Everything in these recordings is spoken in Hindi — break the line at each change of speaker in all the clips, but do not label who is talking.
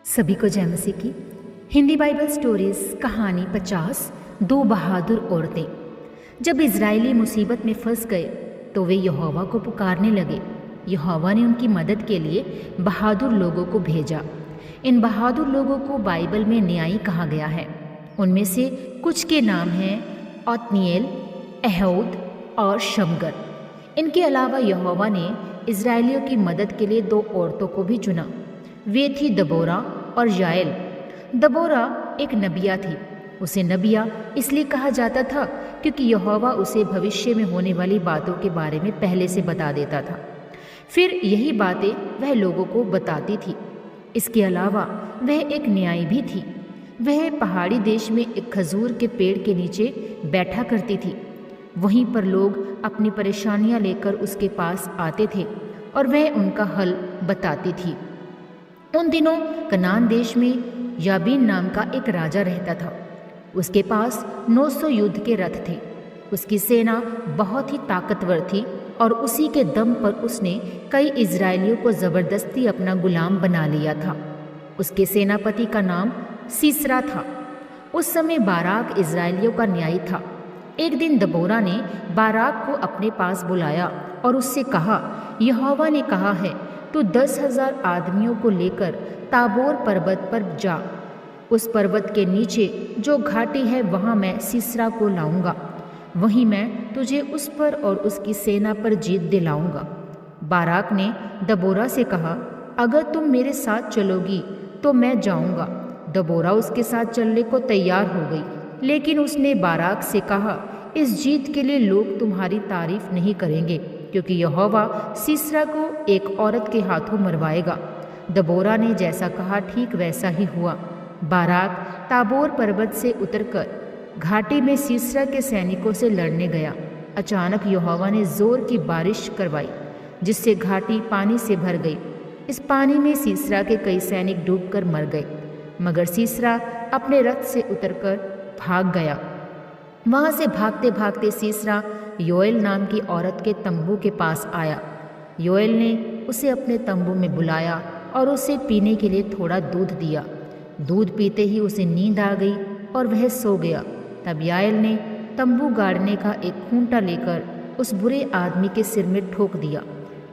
सभी को जय मसीह की। हिंदी बाइबल स्टोरीज कहानी 50 दो बहादुर औरतें। जब इजरायली मुसीबत में फंस गए तो वे यहोवा को पुकारने लगे। यहोवा ने उनकी मदद के लिए बहादुर लोगों को भेजा। इन बहादुर लोगों को बाइबल में न्यायी कहा गया है। उनमें से कुछ के नाम हैं ओत्नीएल, एहूद और शमगर। इनके अलावा यहोवा ने इजरायलियों की मदद के लिए दो औरतों को भी चुना। वे थी दबोरा और याएल। दबोरा एक नबिया थी। उसे नबिया इसलिए कहा जाता था क्योंकि यहोवा उसे भविष्य में होने वाली बातों के बारे में पहले से बता देता था। फिर यही बातें वह लोगों को बताती थी। इसके अलावा वह एक न्यायी भी थी। वह पहाड़ी देश में एक खजूर के पेड़ के नीचे बैठा करती थी। वहीं पर लोग अपनी परेशानियां लेकर उसके पास आते थे और वह उनका हल बताती थी। उन दिनों कनान देश में याबीन नाम का एक राजा रहता था। उसके पास 900 युद्ध के रथ थे। उसकी सेना बहुत ही ताकतवर थी और उसी के दम पर उसने कई इजरायलियों को ज़बरदस्ती अपना गुलाम बना लिया था। उसके सेनापति का नाम सीसरा था। उस समय बाराक इजरायलियों का न्यायी था। एक दिन दबोरा ने बाराक को अपने पास बुलाया और उससे कहा, यहोवा ने कहा है, तू 10,000 आदमियों को लेकर ताबोर पर्वत पर जा। उस पर्वत के नीचे जो घाटी है वहाँ मैं सीसरा को लाऊंगा। वहीं मैं तुझे उस पर और उसकी सेना पर जीत दिलाऊंगा। बाराक ने दबोरा से कहा, अगर तुम मेरे साथ चलोगी तो मैं जाऊंगा। दबोरा उसके साथ चलने को तैयार हो गई, लेकिन उसने बाराक से कहा, इस जीत के लिए लोग तुम्हारी तारीफ नहीं करेंगे क्योंकि यहोवा सीसरा को एक औरत के हाथों मरवाएगा। दबोरा ने जैसा कहा ठीक वैसा ही हुआ। बाराक ताबोर पर्वत से उतरकर घाटी में सीसरा के सैनिकों से लड़ने गया। अचानक यहोवा ने जोर की बारिश करवाई जिससे घाटी पानी से भर गई। इस पानी में सीसरा के कई सैनिक डूबकर मर गए, मगर सीसरा अपने रथ से उतरकर भाग गया। वहां से भागते भागते सीसरा योएल नाम की औरत के तंबू के पास आया। योएल ने उसे अपने तंबू में बुलाया और उसे पीने के लिए थोड़ा दूध दिया। दूध पीते ही उसे नींद आ गई और वह सो गया। तब याएल ने तंबू गाड़ने का एक खूंटा लेकर उस बुरे आदमी के सिर में ठोक दिया।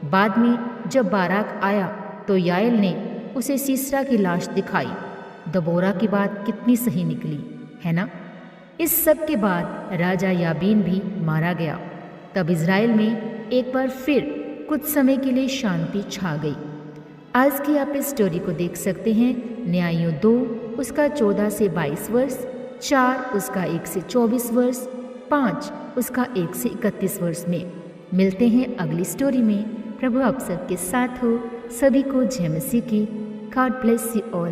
बाद में जब बाराक आया तो याएल ने उसे सीसरा की लाश दिखाई। दबोरा की बात कितनी सही निकली है ना। इस सब के बाद राजा याबीन भी मारा गया। तब इज़राइल में एक बार फिर कुछ समय के लिए शांति छा गई। आज की आप इस स्टोरी को देख सकते हैं न्यायियों 2 उसका 14 से 22 वर्ष, 4 उसका 1 से 24 वर्ष, 5 उसका 1 से 31 वर्ष में। मिलते हैं अगली स्टोरी में। प्रभु आप सबके साथ हो। सभी को जय मसीह की। God bless you all.